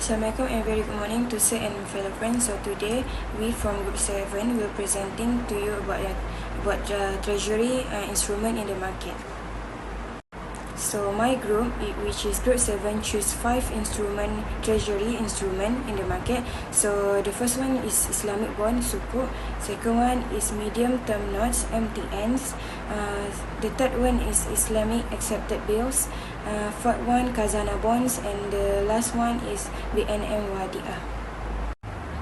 Assalamualaikum and very good morning to sir and fellow friends. So today we from group 7 will presenting to you about the treasury instrument in the market. So my group, which is group 7, choose 5 treasury instrument in the market. So the first one is Islamic bond, sukuk. Second one is medium term notes, MTNs. The third one is Islamic accepted bills. Fourth one Khazanah bonds, and the last one is BNM Wadiah.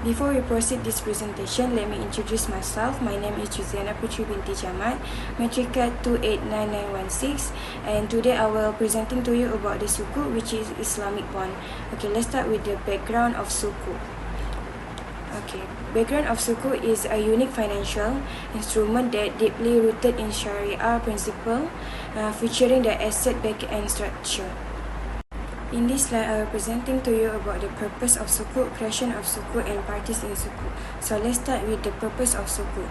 Before we proceed this presentation, let me introduce myself. My name is Juziana Putri binti Jamat, matric card 289916, and today I will presenting to you about the sukuk, which is Islamic bond. Okay, let's start with the background of sukuk. Okay, background of sukuk is a unique financial instrument that deeply rooted in Sharia principle, featuring the asset back and structure. In this slide, I will presenting to you about the purpose of sukuk, creation of sukuk, and parties in sukuk. So let's start with the purpose of sukuk.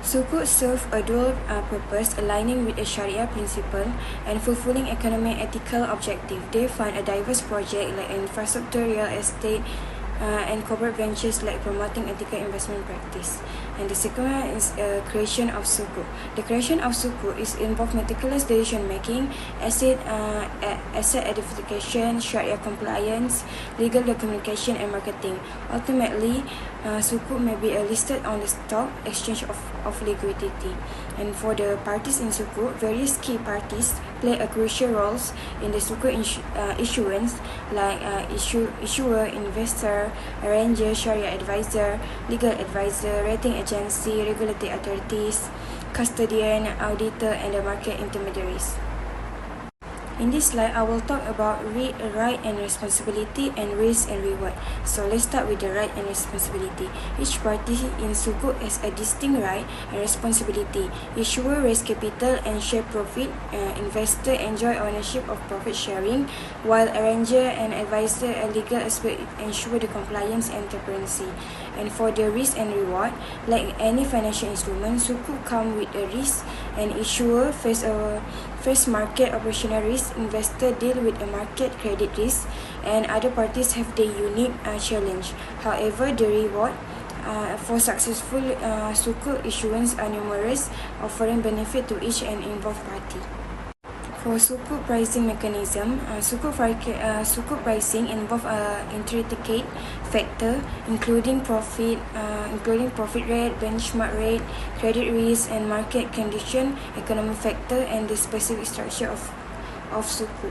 Sukuk serve a dual purpose, aligning with a Sharia principle and fulfilling economic ethical objective. They fund a diverse project like infrastructure, real estate, and corporate ventures like promoting ethical investment practice. And the second one is creation of sukuk. The creation of sukuk is involve meticulous decision making, asset identification, Sharia compliance, legal documentation, and marketing. Ultimately, sukuk may be listed on the stock exchange of liquidity. And for the parties in sukuk, various key parties play a crucial roles in the sukuk issuance, like issuer, investor, arranger, Sharia advisor, legal advisor, rating agency, regulatory authorities, custodian, auditor, and the market intermediaries. In this slide, I will talk about right and responsibility and risk and reward. So let's start with the right and responsibility. Each party in sukuk has a distinct right and responsibility. Issuer raise capital and share profit. Investor enjoy ownership of profit sharing, while arranger and advisor and legal aspect ensure the compliance and transparency. And for the risk and reward, like any financial instrument, sukuk come with a risk, and issuer face market operational risk, investor deal with a market credit risk, and other parties have their unique challenge. However, the reward for successful sukuk issuance are numerous, offering benefit to each and involved party. For sukuk pricing mechanism, sukuk pricing involve intricate factor including profit rate, benchmark rate, credit risk, and market condition, economic factor, and the specific structure of sukuk.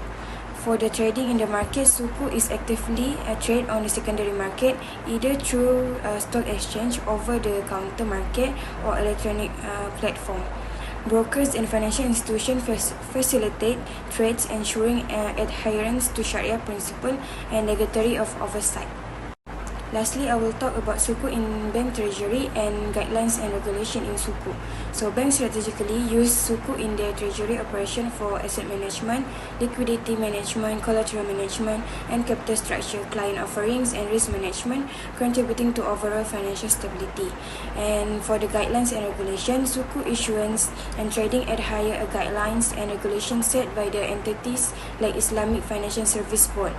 For the trading in the market, sukuk is actively trade on the secondary market, either through stock exchange, over the counter market, or electronic platform. Brokers and financial institutions facilitate trades, ensuring adherence to Sharia principle and regulatory of oversight. Lastly, I will talk about sukuk in bank treasury and guidelines and regulation in sukuk. So banks strategically use sukuk in their treasury operation for asset management, liquidity management, collateral management, and capital structure, client offerings, and risk management, contributing to overall financial stability. And for the guidelines and regulation, sukuk issuance and trading adhere to guidelines and regulations set by the entities like Islamic Financial Service Board,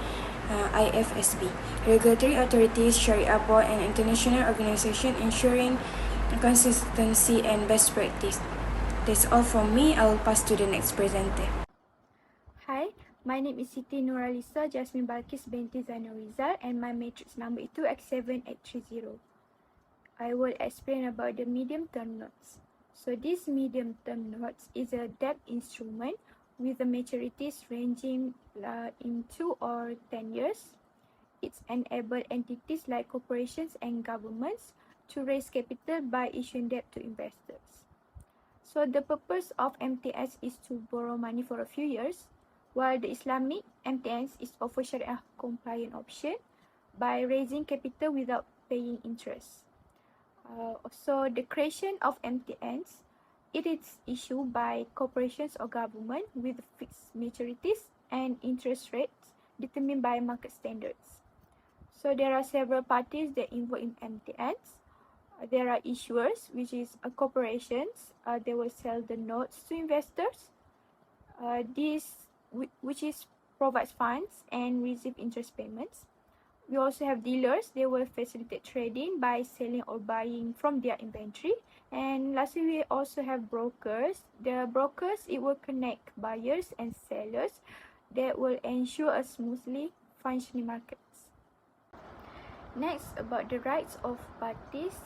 IFSB, regulatory authorities, Sharia board, and international organization, ensuring consistency and best practice. That's all from me. I will pass to the next presenter. Hi, my name is Siti Nuralisa Jasmine Balkis binti Zainal Rizal, and my matrix number is 2X7830. I will explain about the medium term notes. So this medium term notes is a debt instrument with the maturities ranging in 2 or 10 years. It's enabled entities like corporations and governments to raise capital by issuing debt to investors. So the purpose of MTS is to borrow money for a few years, while the Islamic MTS is offer Sharia compliant option by raising capital without paying interest. So the creation of MTNs, it is issued by corporations or government with fixed maturities and interest rates determined by market standards. So there are several parties that involved in MTNs. There are issuers, which is corporations. They will sell the notes to investors. Which provides funds and receive interest payments. We also have dealers. They will facilitate trading by selling or buying from their inventory. And lastly, we also have brokers. The brokers, it will connect buyers and sellers that will ensure a smoothly functioning markets. Next, about the rights of parties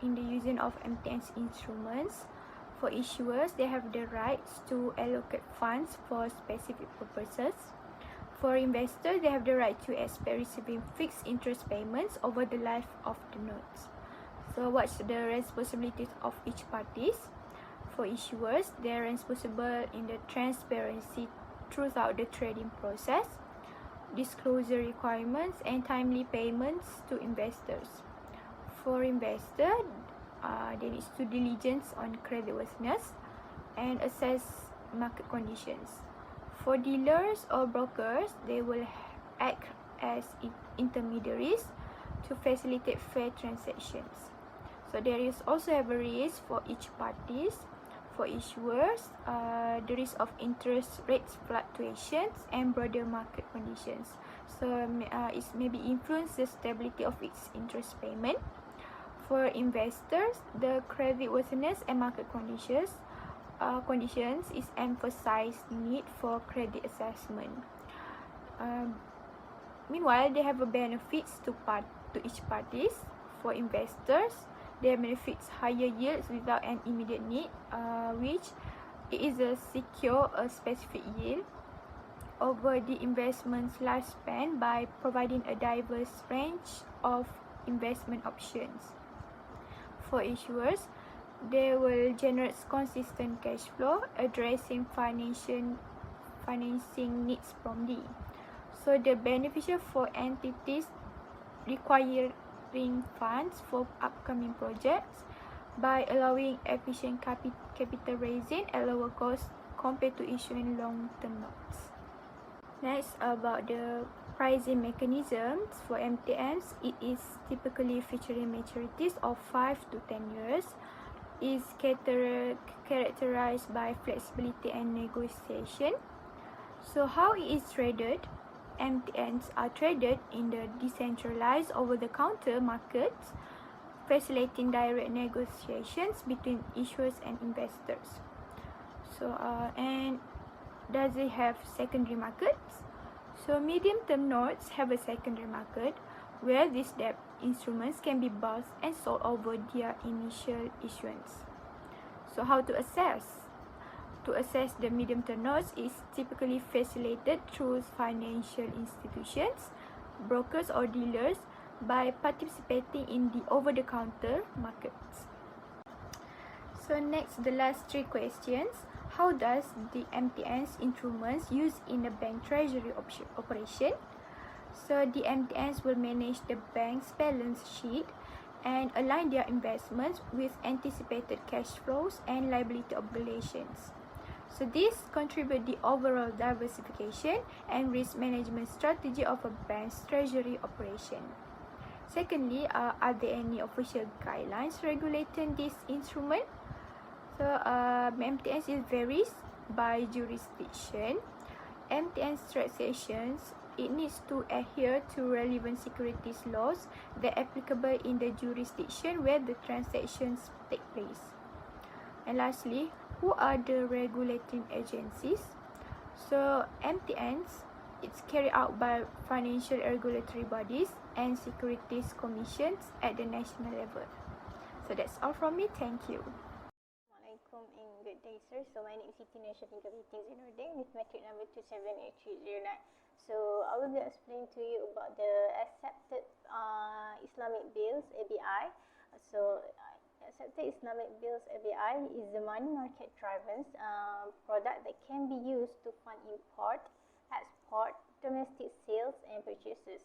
in the using of MTN's instruments. For issuers, they have the rights to allocate funds for specific purposes. For investors, they have the right to expect receiving fixed interest payments over the life of the notes. So what's the responsibilities of each parties? For issuers, they are responsible in the transparency throughout the trading process, disclosure requirements, and timely payments to investors. For investors, they need to diligence on creditworthiness and assess market conditions. For dealers or brokers, they will act as intermediaries to facilitate fair transactions. So there is also a risk for each parties. For issuers, the risk of interest rates fluctuations and broader market conditions. So it maybe influence the stability of its interest payment. For investors, the creditworthiness and market conditions is emphasized need for credit assessment. Meanwhile, they have a benefits to each parties. For investors, they benefits higher yields without an immediate need, which is a secure a specific yield over the investment's lifespan by providing a diverse range of investment options. For issuers, they will generate consistent cash flow, addressing financing needs promptly. So the beneficial for entities requiring funds for upcoming projects by allowing efficient capital raising at lower cost compared to issuing long-term notes. Next, about the pricing mechanisms for MTNs, it is typically featuring maturities of 5 to 10 years, is characterized by flexibility and negotiation. So how it is traded? MTNs are traded in the decentralized over-the-counter markets, facilitating direct negotiations between issuers and investors. So and does it have secondary markets? So medium-term notes have a secondary market where these debt instruments can be bought and sold over their initial issuance. So how to assess? To assess the medium-term notes is typically facilitated through financial institutions, brokers or dealers by participating in the over-the-counter markets. So next, the last three questions. How does the MTN's instruments used in a bank treasury operation? So the MTNs will manage the bank's balance sheet and align their investments with anticipated cash flows and liability obligations. So this contributes the overall diversification and risk management strategy of a bank's treasury operation. Secondly, are there any official guidelines regulating this instrument? So MTNs it varies by jurisdiction. MTN's transactions, it needs to adhere to relevant securities laws that are applicable in the jurisdiction where the transactions take place. And lastly, who are the regulating agencies? So MTNs, it's carried out by financial regulatory bodies and securities commissions at the national level. So that's all from me. Thank you. Assalamualaikum and good day, sir. So my name is Siti Nasha Zinurdin with metric number 2788309. So I will be explaining to you about the accepted Islamic bills (ABI). So accepted Islamic bills (ABI) is the money market driven product that can be used to fund import, export, domestic sales and purchases.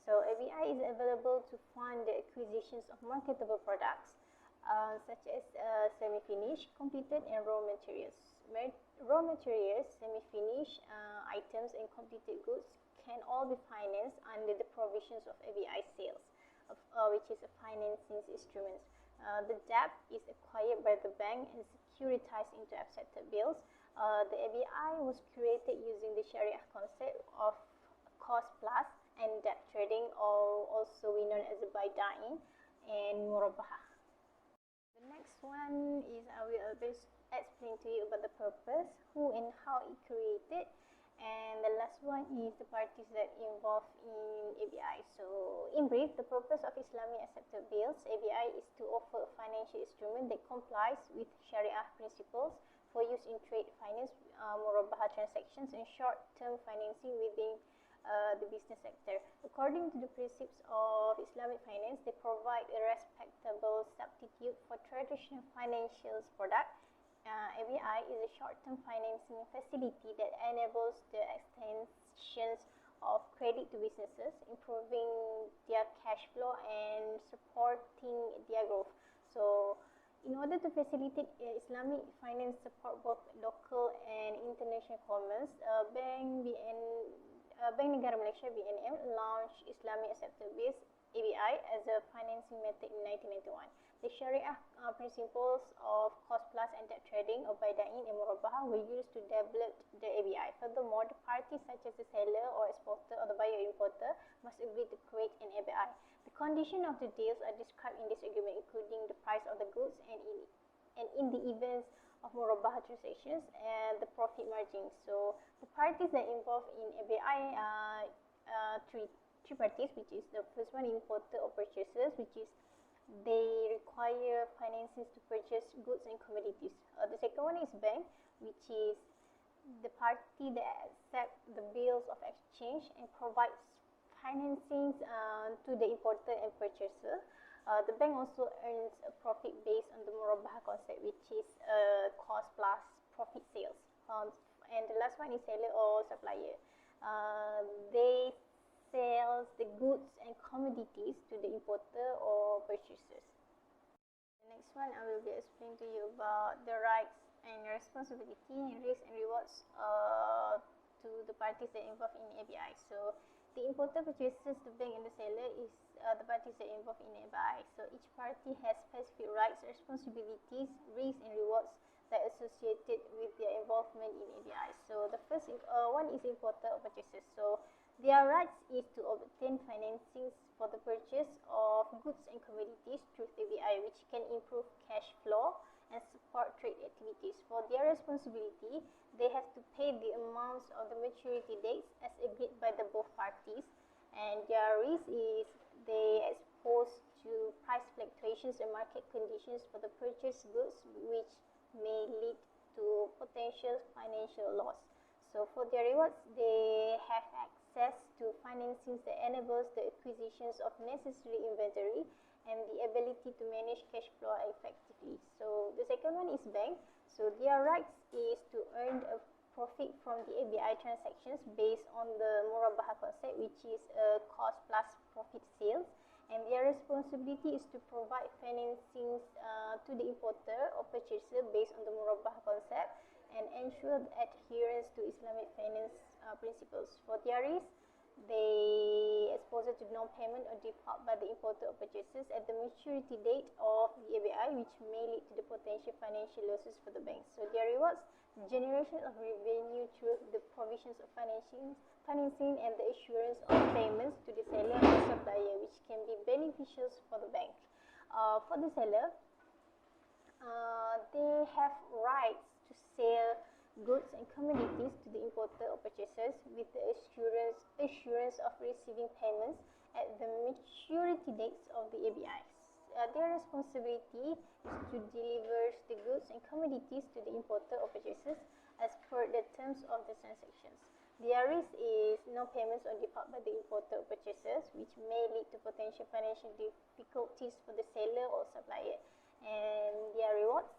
So ABI is available to fund the acquisitions of marketable products such as semi-finished, completed and raw materials. Raw materials, semi-finished items and completed goods can all be financed under the provisions of ABI sales, which is a financing instrument. The debt is acquired by the bank and securitized into accepted bills. The ABI was created using the Sharia concept of cost plus and debt trading, or also we known as buy-in and murabaha. The next one is I will explain to you about the purpose, who and how it created, and the last one is the parties that involved in ABI. So in brief, the purpose of Islamic accepted bills ABI is to offer a financial instrument that complies with Sharia principles for use in trade finance, murabaha transactions, and short-term financing within the business sector. According to the principles of Islamic finance, they provide a respectable substitute for traditional financial products. ABI is a short-term financing facility that enables the extensions of credit to businesses, improving their cash flow and supporting their growth. So, in order to facilitate Islamic finance support both local and international commerce, Bank Negara Malaysia (BNM) launched Islamic Accepted Bills (ABI) as a financing method in 1991. The Sharia principles of cost plus and debt trading, or buy-in and murabaha, were used to develop the ABI. Furthermore, the parties such as the seller or exporter or the buyer or importer must agree to create an ABI. The conditions of the deals are described in this agreement, including the price of the goods and in the events of murabaha transactions and the profit margin. So the parties that involved in ABI are three parties, which is the first one, importer or purchasers, which is they require financing to purchase goods and commodities. The second one is bank, which is the party that accepts the bills of exchange and provides financing to the importer and purchaser. The bank also earns a profit based on the murabaha concept, which is cost plus profit sales. And the last one is seller or supplier. They sells the goods and commodities to the importer or purchasers. The next one I will be explaining to you about the rights and responsibility and risks and rewards to the parties that involved in ABI. So the importer purchases, the bank and the seller is the parties that involved in ABI. So each party has specific rights, responsibilities, risks and rewards that are associated with their involvement in ABI. So the first one is importer or purchasers. So their rights is to obtain financing for the purchase of goods and commodities through ABI, which can improve cash flow and support trade activities. For their responsibility, they have to pay the amounts of the maturity dates as agreed by the both parties. And their risk is they exposed to price fluctuations and market conditions for the purchased goods, which may lead to potential financial loss. So for their rewards, they have access to financing that enables the acquisitions of necessary inventory and the ability to manage cash flow effectively. So the second one is bank. So their rights is to earn a profit from the ABI transactions based on the murabaha concept, which is a cost plus profit sales. And their responsibility is to provide financing to the importer or purchaser based on the murabaha concept and ensure the adherence to Islamic finance principles. For their risk, they exposed to non-payment or default by the importer or purchasers at the maturity date of the ABI, which may lead to the potential financial losses for the bank. So their rewards, generation of revenue through the provisions of financing and the assurance of payments to the seller or supplier, which can be beneficial for the bank. For the seller, they have rights to sell goods and commodities to the importer or purchasers with the assurance of receiving payments at the maturity dates of the ABIs. Their responsibility is to deliver the goods and commodities to the importer or purchasers as per the terms of the transactions. Their risk is no payments or default by the importer or purchasers, which may lead to potential financial difficulties for the seller or supplier. And their rewards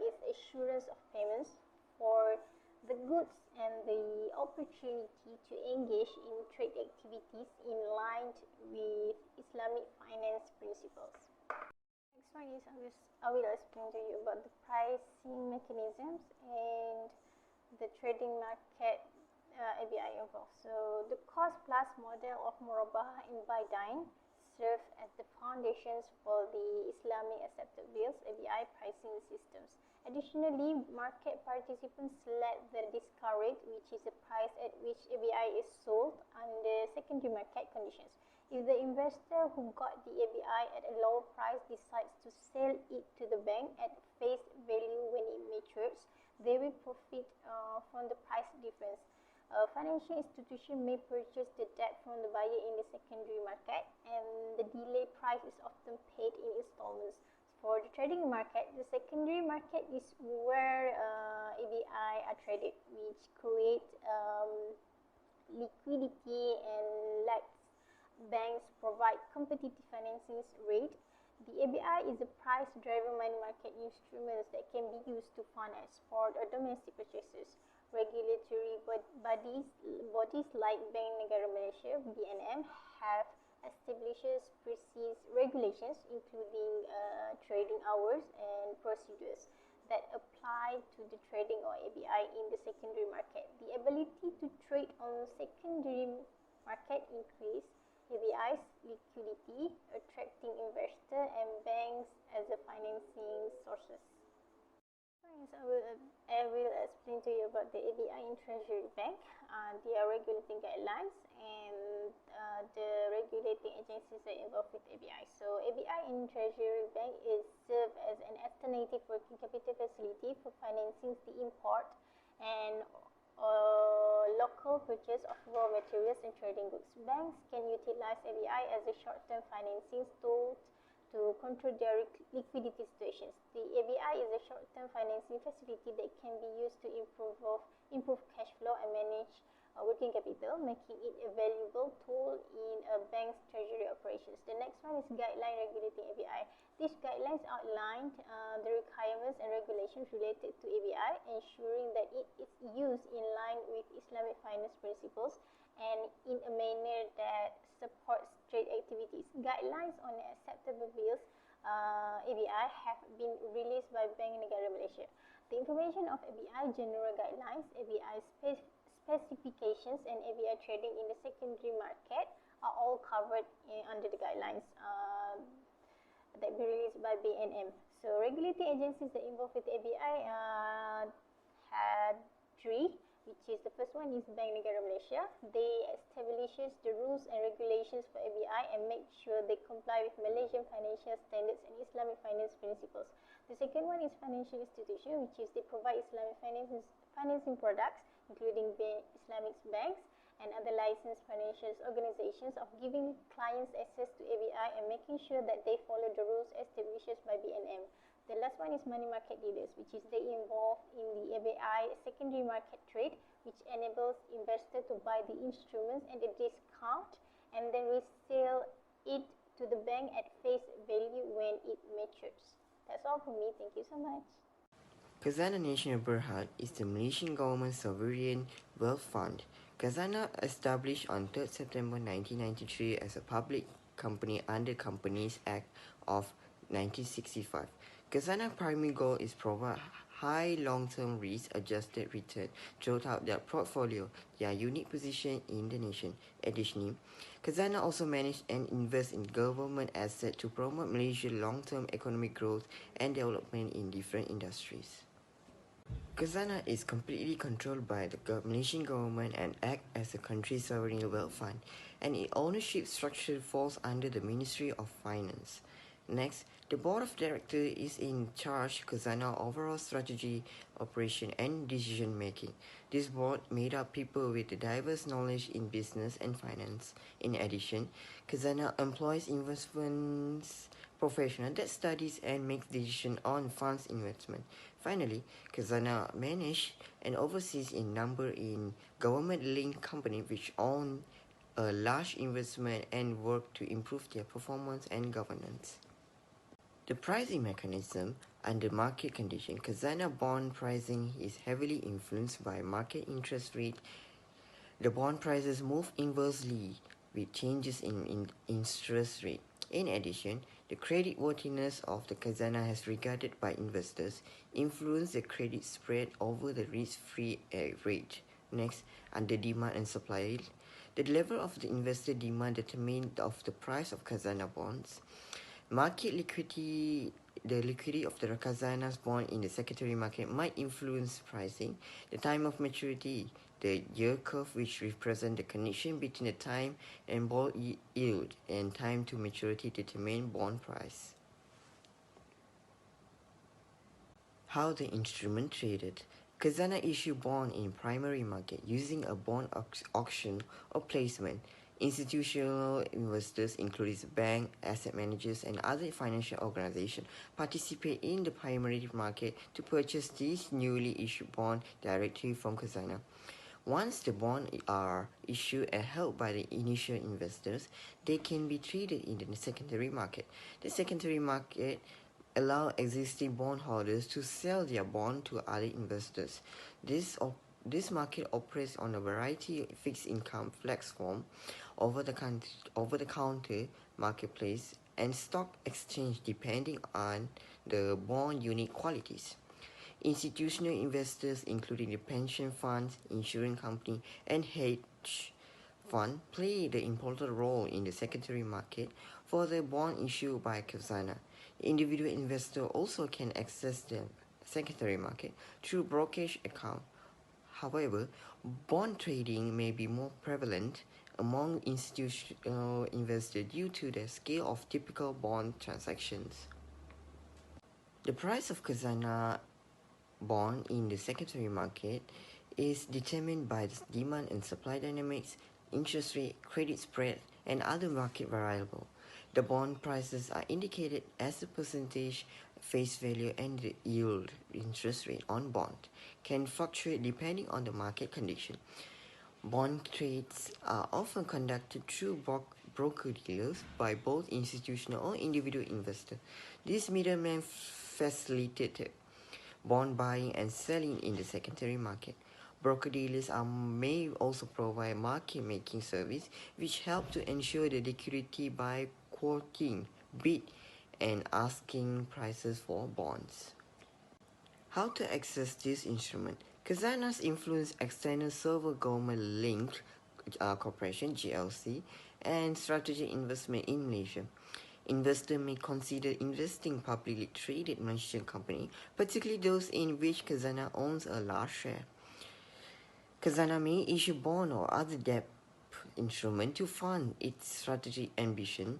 is assurance of payments for the goods and the opportunity to engage in trade activities in line with Islamic finance principles. Next one is I will explain to you about the pricing mechanisms and the trading market ABI involved. So the cost plus model of murabaha and buy-in serve as the foundations for the Islamic accepted bills ABI pricing systems. Additionally, market participants select the discount rate, which is the price at which ABI is sold under secondary market conditions. If the investor who got the ABI at a lower price decides to sell it to the bank at face value when it matures, they will profit from the price difference. A financial institution may purchase the debt from the buyer in the secondary market, and the delay price is often paid in installments. For the trading market, the secondary market is where ABI are traded, which create liquidity and lets banks provide competitive financing rate. The ABI is a price-driven money market instrument that can be used to fund export or domestic purchases. Regulatory bodies like Bank Negara Malaysia (BNM) have establishes precise regulations, including trading hours and procedures that apply to the trading or ABI in the secondary market. The ability to trade on secondary market increase ABI's liquidity, attracting investors and banks as the financing sources. I will explain to you about the ABI in Treasury Bank, their regulating guidelines, and the regulating agencies that involved with ABI. So ABI in Treasury Bank is served as an alternative working capital facility for financing the import and local purchase of raw materials and trading goods. Banks can utilize ABI as a short-term financing tool to control their liquidity situations. The ABI is a short-term financing facility that can be used to improve cash flow and manage working capital, making it a valuable tool in a bank's treasury operations. The next one is guideline regulating ABI. These guidelines outline the requirements and regulations related to ABI, ensuring that it is used in line with Islamic finance principles and in a manner that supports trade activities. Guidelines on acceptable bills ABI have been released by Bank Negara Malaysia. The information of ABI general guidelines, ABI specifications, and ABI trading in the secondary market are all covered under the guidelines that be released by BNM. So regulating agencies that involved with ABI had three, which is the first one is Bank Negara Malaysia. They establishes the rules and regulations for ABI and make sure they comply with Malaysian financial standards and Islamic finance principles. The second one is financial institution, which is they provide Islamic financing products, including Islamic banks and other licensed financial organizations, of giving clients access to ABI and making sure that they follow the rules established by BNM. The last one is money market dealers, which is they involve in the ABI secondary market trade, which enables investors to buy the instruments at a discount and then resell it to the bank at face value when it matures. That's all from me. Thank you so much. Khazanah Nasional Berhad is the Malaysian government sovereign wealth fund. Khazanah established on 3 September 1993 as a public company under Companies Act of 1965. Khazanah's primary goal is provide high long-term risk-adjusted return throughout their portfolio, their unique position in the nation. Additionally, Khazanah also manages and invests in government assets to promote Malaysia's long-term economic growth and development in different industries. Khazanah is completely controlled by the Malaysian government and acts as the country's sovereign wealth fund, and its ownership structure falls under the Ministry of Finance. Next, the Board of Directors is in charge of Khazanah's overall strategy, operation, and decision-making. This board made up people with diverse knowledge in business and finance. In addition, Khazanah employs investments professionals that studies and makes decisions on funds investment. Finally, Khazanah manages and oversees a number in government-linked companies which own a large investment and work to improve their performance and governance. The pricing mechanism under market conditions. Khazanah bond pricing is heavily influenced by market interest rate. The bond prices move inversely with changes in interest rate. In addition, the creditworthiness of the Khazanah has regarded by investors influence the credit spread over the risk-free rate. Next, under demand and supply, the level of the investor demand determines of the price of Khazanah bonds. Market liquidity the liquidity of the khazanah's bond in the secondary market might influence pricing, the time of maturity, the yield curve, which represent the connection between the time and bond yield, and time to maturity determine bond price. How the instrument traded. Khazanah issue bond in primary market using a bond auction or placement. Institutional investors, including bank, asset managers, and other financial organizations, participate in the primary market to purchase these newly issued bonds directly from Khazanah. Once the bonds are issued and held by the initial investors, they can be traded in the secondary market. The secondary market allow existing bondholders to sell their bond to other investors. This market operates on a variety of fixed income platforms, over-the-counter marketplace, and stock exchange depending on the bond unique qualities. Institutional investors, including the pension funds, insurance company, and hedge fund, play the important role in the secondary market for the bond issued by Khazanah. Individual investors also can access the secondary market through brokerage account. However, bond trading may be more prevalent among institutional investors due to the scale of typical bond transactions. The price of Khazanah bond in the secondary market is determined by the demand and supply dynamics, interest rate, credit spread, and other market variables. The bond prices are indicated as a percentage face value, and the yield interest rate on bond can fluctuate depending on the market condition. Bond trades are often conducted through broker-dealers by both institutional or individual investors. These middlemen facilitate bond buying and selling in the secondary market. Broker-dealers may also provide market-making service, which help to ensure the liquidity by quoting, bid, and asking prices for bonds. How to access this instrument? Khazanah's influence external server government-linked corporation (GLC) and strategic investment in Malaysia. Investors may consider investing publicly traded Malaysian companies, particularly those in which Khazanah owns a large share. Khazanah may issue bond or other debt instrument to fund its strategic ambition.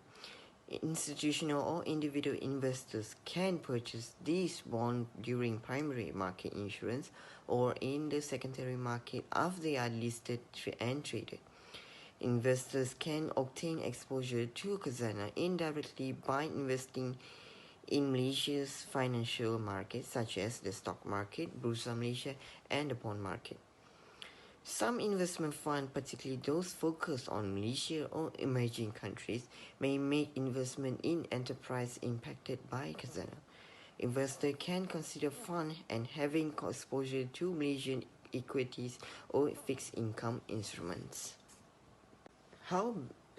Institutional or individual investors can purchase these bonds during primary market issuance or in the secondary market after they are listed and traded. Investors can obtain exposure to Khazanah indirectly by investing in Malaysia's financial markets such as the stock market, Bursa Malaysia, and the bond market. Some investment funds, particularly those focused on Malaysia or emerging countries, may make investment in enterprise impacted by Khazanah. Investors can consider fund and having exposure to Malaysian equities or fixed income instruments. How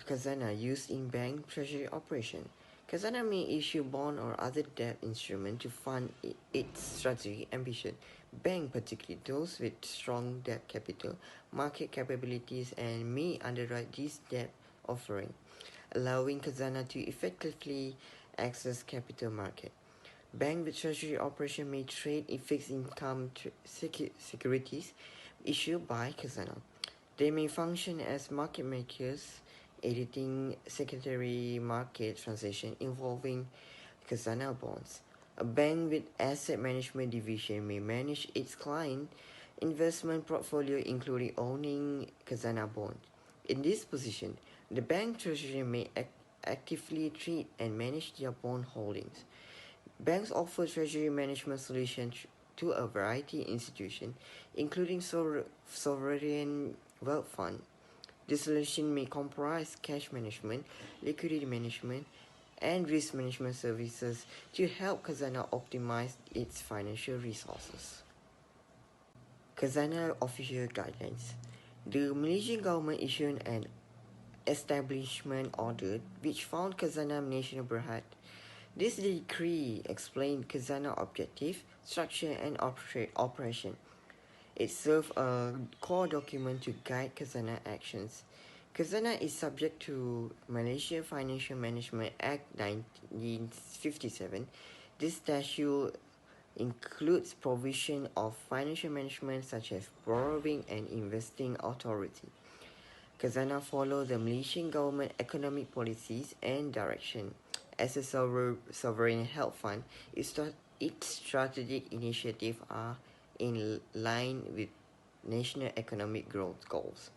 Khazanah used in bank treasury operation? Khazanah may issue bond or other debt instrument to fund its strategic ambition. Banks, particularly those with strong debt capital, market capabilities, and may underwrite this debt offering, allowing Khazanah to effectively access capital market. Bank with treasury operation may trade in fixed income securities issued by Khazanah. They may function as market makers, editing secondary market transactions involving Khazanah bonds. A bank with asset management division may manage its client investment portfolio, including owning Khazanah bonds. In this position, the bank treasury may actively treat and manage their bond holdings. Banks offer treasury management solutions to a variety of institutions, including sovereign wealth fund. This solution may comprise cash management, liquidity management, and risk management services to help Khazanah optimize its financial resources. Khazanah official guidelines. The Malaysian government issued an establishment order which found Khazanah National Berhad. This decree explained Khazanah objective, structure, and operation. It served a core document to guide Khazanah actions. Khazanah is subject to Malaysia Financial Management Act 1957, This statute includes provision of financial management such as borrowing and investing authority. Khazanah follows the Malaysian government economic policies and direction. As a sovereign health fund, its strategic initiatives are in line with national economic growth goals.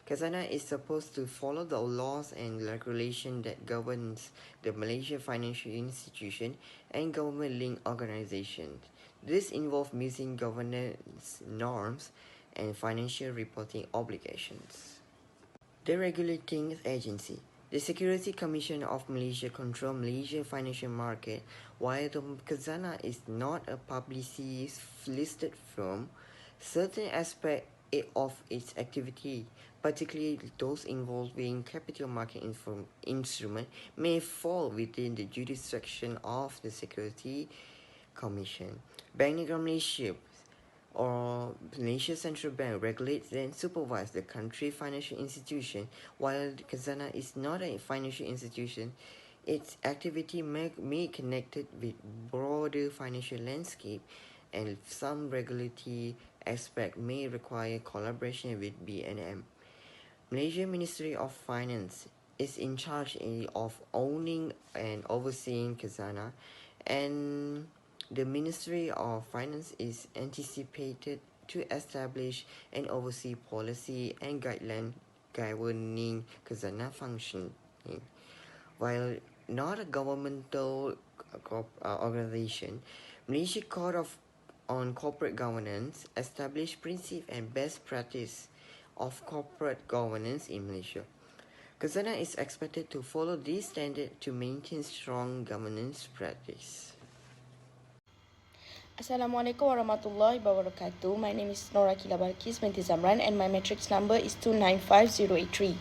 Khazanah is supposed to follow the laws and regulations that governs the Malaysian financial institution and government-linked organizations. This involves meeting governance norms and financial reporting obligations. The regulating agency. The Security Commission of Malaysia controls Malaysian financial market, while the Khazanah is not a publicly listed firm. Certain aspects of its activity, particularly those involving capital market instruments, may fall within the jurisdiction of the Security Commission. Bank Negara Malaysia or Malaysia Central Bank regulates and supervises the country financial institution. While Khazanah is not a financial institution, its activity may connected with broader financial landscape, and some regulatory aspect may require collaboration with BNM. Malaysia Ministry of Finance is in charge of owning and overseeing Khazanah, and the Ministry of Finance is anticipated to establish and oversee policy and guidelines governing Khazanah functioning. While not a governmental organization, Malaysia Code on Corporate Governance established principles and best practice of corporate governance in Malaysia. Khazanah is expected to follow these standards to maintain strong governance practice. Assalamualaikum warahmatullahi wabarakatuh. My name is BWBB3073 and my matrix number is 295083.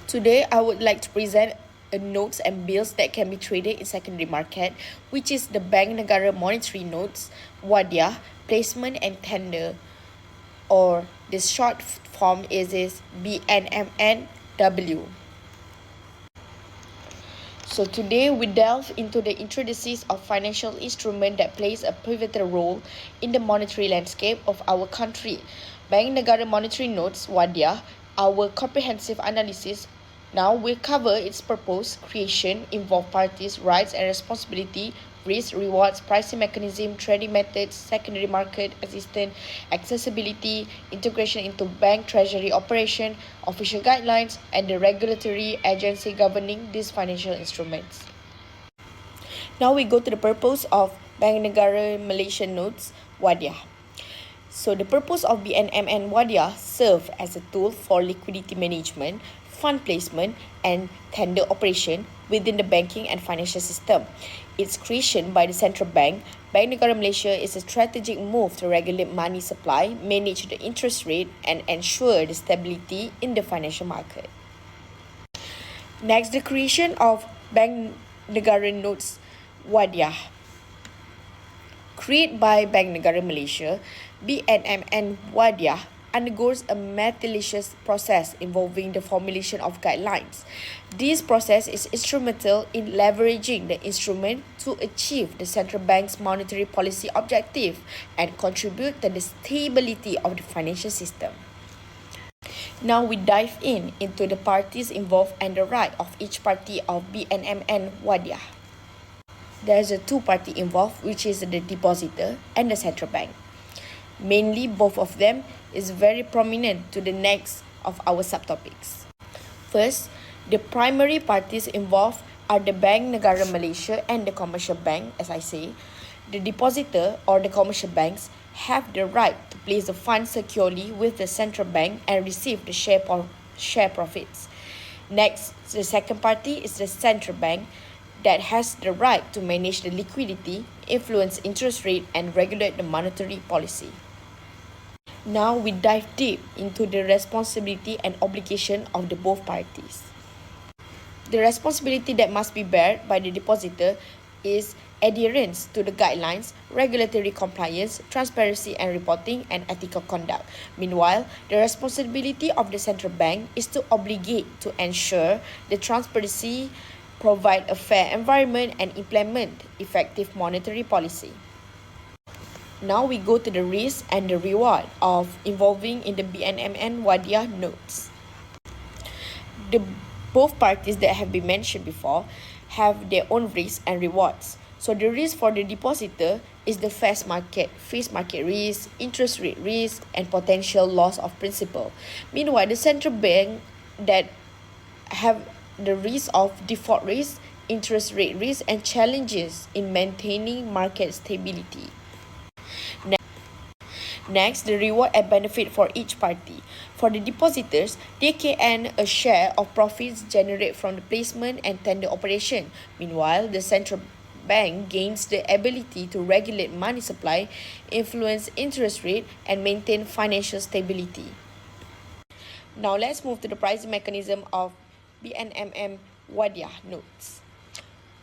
Today, I would like to present notes and bills that can be traded in secondary market, which is the Bank Negara Monetary Notes, Wadiah, Placement and Tender, or the short form is BNMNW. So today we delve into the intricacies of financial instrument that plays a pivotal role in the monetary landscape of our country. Bank Negara Monetary Notes, Wadiah, our comprehensive analysis now will cover its purpose, creation, involved parties, rights and responsibility, risk, rewards, pricing mechanism, trading methods, secondary market assistance, accessibility, integration into bank treasury operation, official guidelines, and the regulatory agency governing these financial instruments. Now we go to the purpose of Bank Negara Malaysian Notes, Wadiah. So the purpose of BNM and Wadiah serve as a tool for liquidity management, fund placement, and tender operation within the banking and financial system. Its creation by the Central Bank, Bank Negara Malaysia is a strategic move to regulate money supply, manage the interest rate, and ensure the stability in the financial market. Next, the creation of Bank Negara Notes, Wadiah. Created by Bank Negara Malaysia, BNM and Wadiah undergoes a meticulous process involving the formulation of guidelines. This process is instrumental in leveraging the instrument to achieve the central bank's monetary policy objective and contribute to the stability of the financial system. Now we dive into the parties involved and the right of each party of BNM and Wadiah. There's a two-party involved, which is the depositor and the central bank. Mainly, both of them is very prominent to the next of our subtopics. First, the primary parties involved are the Bank Negara Malaysia and the commercial bank, as I say. The depositor or the commercial banks have the right to place the funds securely with the central bank and receive the share profits. Next, the second party is the central bank that has the right to manage the liquidity, influence interest rate, and regulate the monetary policy. Now we dive deep into the responsibility and obligation of the both parties. The responsibility that must be borne by the depositor is adherence to the guidelines, regulatory compliance, transparency and reporting, and ethical conduct. Meanwhile, the responsibility of the central bank is to obligate to ensure the transparency provide a fair environment, and implement effective monetary policy. Now we go to the risk and the reward of involving in the BNMN Wadiah notes. Both parties that have been mentioned before have their own risks and rewards. So the risk for the depositor is the face market risk, interest rate risk, and potential loss of principal. Meanwhile, the central bank that have the risk of default risk, interest rate risk, and challenges in maintaining market stability. Next, the reward and benefit for each party. For the depositors, they can earn a share of profits generated from the placement and tender operation. Meanwhile, the central bank gains the ability to regulate money supply, influence interest rate, and maintain financial stability. Now let's move to the pricing mechanism of BNMM Wadiah notes.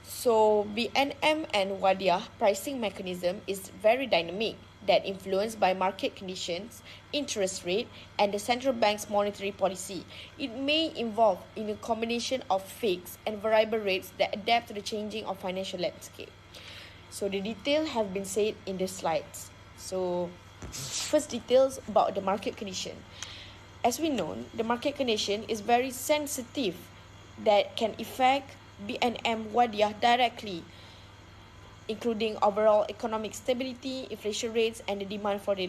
So BNM and Wadiah pricing mechanism is very dynamic, that influenced by market conditions, interest rate, and the central bank's monetary policy. It may involve in a combination of fixed and variable rates that adapt to the changing of financial landscape. So the details have been said in the slides. So first, details about the market condition. As we know, the market condition is very sensitive that can affect BNM Wadiah directly, including overall economic stability, inflation rates, and the demand for the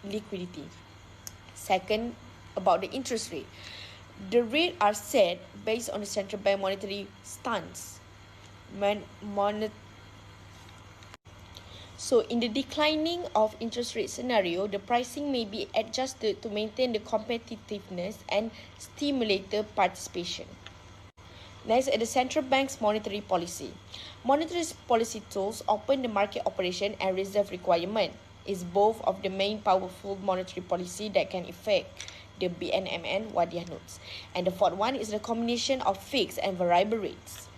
liquidity. Second, about the interest rate. The rates are set based on the central bank monetary stance. So in the declining of interest rate scenario, the pricing may be adjusted to maintain the competitiveness and stimulate the participation. Next, at the central bank's monetary policy. Monetary policy tools open the market operation and reserve requirement is both of the main powerful monetary policy that can affect the BNMN Wadiah notes. And the fourth one is the combination of fixed and variable rates.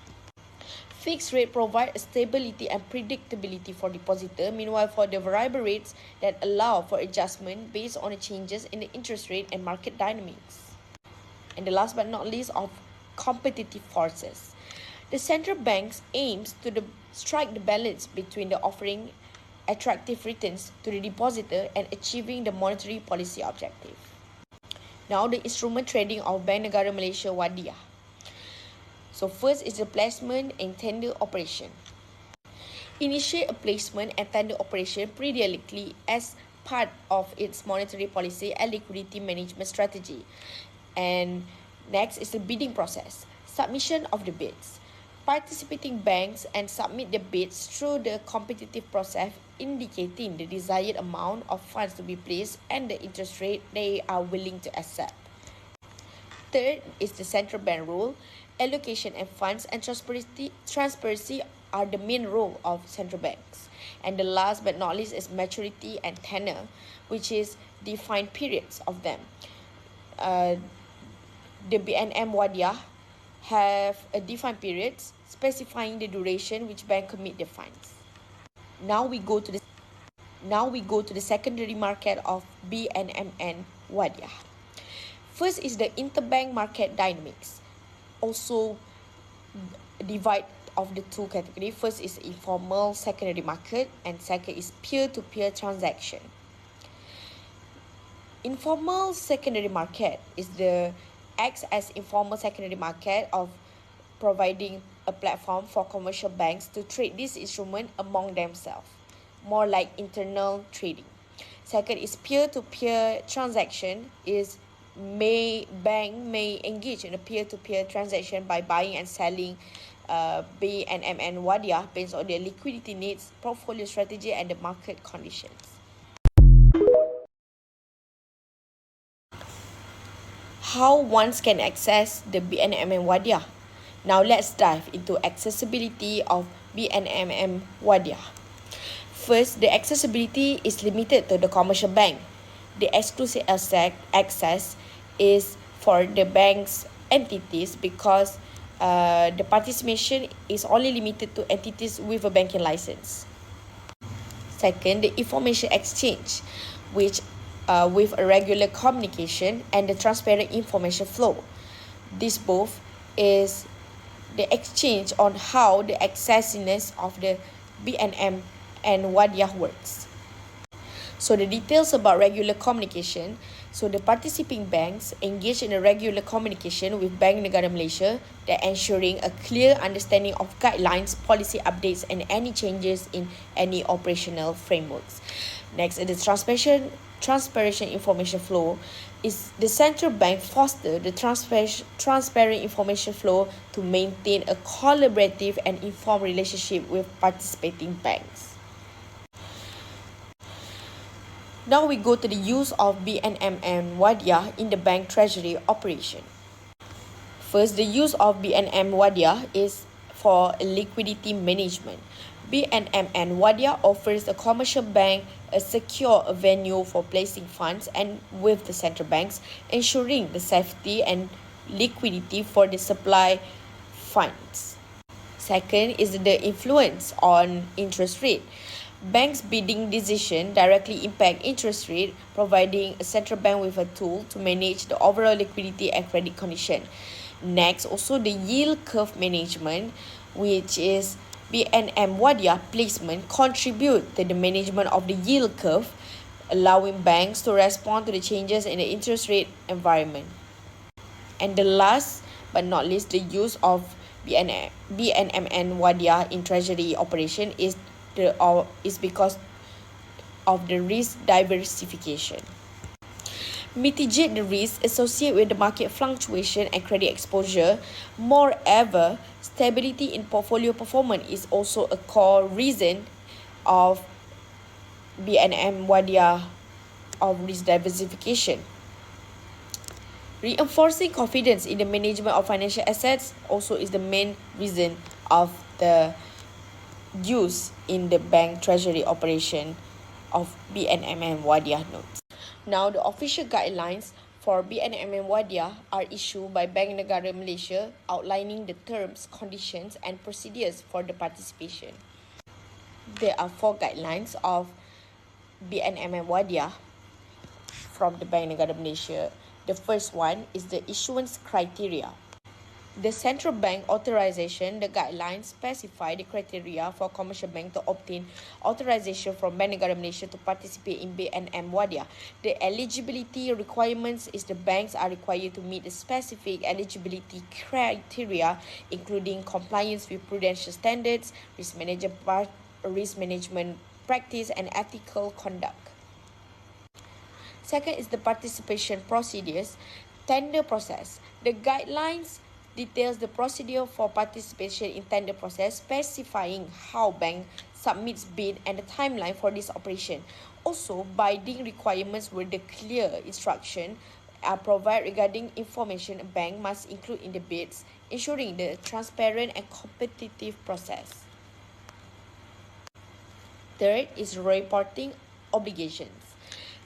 Fixed rate provide stability and predictability for depositor. Meanwhile, for the variable rates that allow for adjustment based on the changes in the interest rate and market dynamics. And the last but not least, of competitive forces. The central banks aims to strike the balance between the offering attractive returns to the depositor and achieving the monetary policy objective. Now, the instrument trading of Bank Negara Malaysia Wadiah. So first is the placement and tender operation. Initiate a placement and tender operation periodically as part of its monetary policy and liquidity management strategy. And next is the bidding process. Submission of the bids. Participating banks and submit their bids through the competitive process, indicating the desired amount of funds to be placed and the interest rate they are willing to accept. Third is the central bank role. Allocation and funds and transparency are the main role of central banks. And the last but not least is maturity and tenure, which is defined periods of them. The BNM Wadiah have a defined periods specifying the duration which bank commit the funds. Now we go to the secondary market of BNMN Wadiah. First is the interbank market dynamics. Also divide of the two categories. First is informal secondary market and second is peer-to-peer transaction. Informal secondary market acts as informal secondary market of providing a platform for commercial banks to trade this instrument among themselves, more like internal trading. Second is peer-to-peer transaction bank may engage in a peer-to-peer transaction by buying and selling BNMN Wadiah based on their liquidity needs, portfolio strategy, and the market conditions. How one can access the BNMN Wadiah? Now let's dive into accessibility of BNMN Wadiah. First, the accessibility is limited to the commercial bank. The exclusive access is for the bank's entities because the participation is only limited to entities with a banking license. Second, the information exchange, which with a regular communication and the transparent information flow. This both is the exchange on how the accessibility of the BNM and Wadiah works. So the details about regular communication. So the participating banks engage in a regular communication with Bank Negara Malaysia that ensuring a clear understanding of guidelines, policy updates and any changes in any operational frameworks. Next is the transparent information flow. Is the central bank foster the transparent information flow to maintain a collaborative and informed relationship with participating banks. Now we go to the use of BNM and Wadiah in the bank treasury operation. First, the use of BNM Wadiah is for liquidity management. BNM and Wadiah offers a commercial bank a secure venue for placing funds and with the central banks, ensuring the safety and liquidity for the supply funds. Second is the influence on interest rate. Banks' bidding decision directly impact interest rate, providing a central bank with a tool to manage the overall liquidity and credit condition. Next, also the yield curve management, which is BNM Wadiah placement, contribute to the management of the yield curve, allowing banks to respond to the changes in the interest rate environment. And the last but not least, the use of BNM and Wadiah in treasury operation is because of the risk diversification. Mitigate the risk associated with the market fluctuation and credit exposure. Moreover, stability in portfolio performance is also a core reason of BNM Wadiah of risk diversification. Reinforcing confidence in the management of financial assets also is the main reason of the use in the bank treasury operation of BNM and Wadiah notes. Now, the official guidelines for BNM and Wadiah are issued by Bank Negara Malaysia, outlining the terms, conditions and procedures for the participation. There are 4 guidelines of BNM and Wadiah from the Bank Negara Malaysia. The first one is the issuance criteria. The central bank authorization, the guidelines specify the criteria for commercial bank to obtain authorization from Bank Negara Malaysia to participate in BNM Wadiah. The eligibility requirements is the banks are required to meet the specific eligibility criteria, including compliance with prudential standards, risk management practice, and ethical conduct. Second is the participation procedures, tender process. The guidelines details the procedure for participation in tender process, specifying how bank submits bid and the timeline for this operation. Also, binding requirements with the clear instruction are provided regarding information a bank must include in the bids, ensuring the transparent and competitive process. Third is reporting obligations.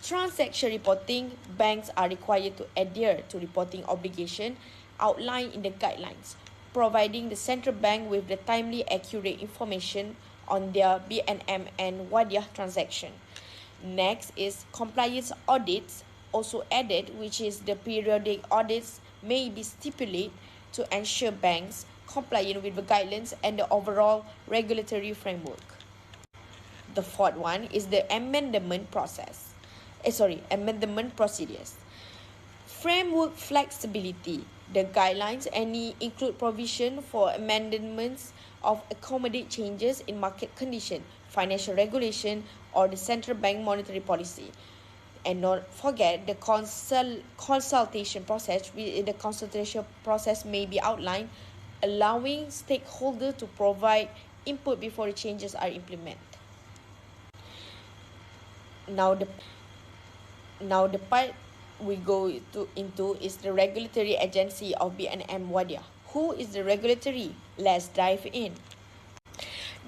Transaction reporting, banks are required to adhere to reporting obligation outlined in the guidelines, providing the central bank with the timely, accurate information on their BNM and Wadiah transaction. Next is compliance audits, also added, which is the periodic audits may be stipulated to ensure banks compliant with the guidelines and the overall regulatory framework. The fourth one is the amendment procedures. Framework flexibility. The guidelines include provision for amendments of accommodate changes in market condition, financial regulation, or the central bank monetary policy. And not forget the consultation process. The consultation process may be outlined, allowing stakeholders to provide input before the changes are implemented. Now the part we go into is the regulatory agency of BNM Wadiah. Who is the regulatory? Let's dive in.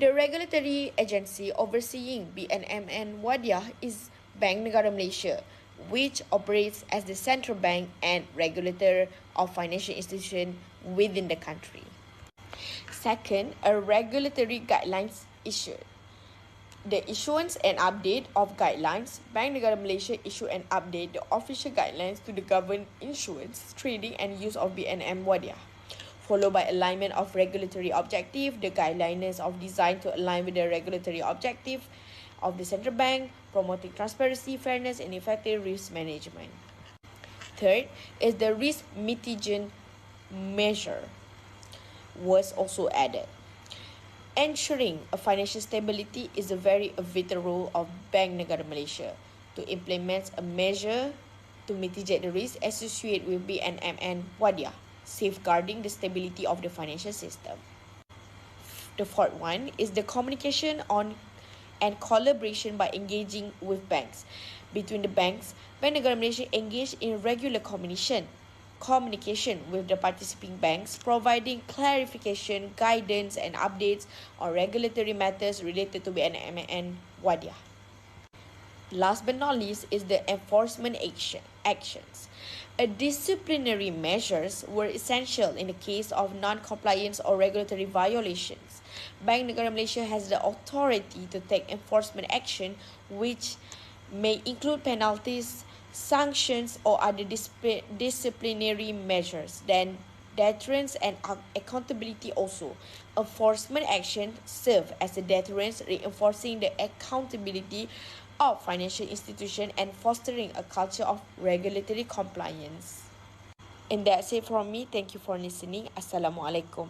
The regulatory agency overseeing BNM and Wadiah is Bank Negara Malaysia, which operates as the central bank and regulator of financial institutions within the country. Second, a regulatory guidelines issued. The issuance and update of guidelines. Bank Negara Malaysia issue and update the official guidelines to the govern issuance, trading and use of BNM Wadiah. followed by alignment of regulatory objective. The guidelines of design to align with the regulatory objective of the central bank, promoting transparency, fairness, and effective risk management. Third is the risk mitigation measure was also added. Ensuring a financial stability is a very vital role of Bank Negara Malaysia to implement a measure to mitigate the risk associated with BNMN Wadiah, safeguarding the stability of the financial system. The fourth one is the communication on and collaboration by engaging with banks. Between the banks, Bank Negara Malaysia engaged in regular communication with the participating banks, providing clarification, guidance, and updates on regulatory matters related to BNMN Wadiah. Last but not least is the enforcement actions. Disciplinary measures were essential in the case of non-compliance or regulatory violations. Bank Negara Malaysia has the authority to take enforcement action, which may include penalties, sanctions, or other disciplinary measures. Then deterrence and accountability also. Enforcement action serve as a deterrence, reinforcing the accountability of financial institutions and fostering a culture of regulatory compliance. And that's it from me. Thank you for listening. Assalamualaikum.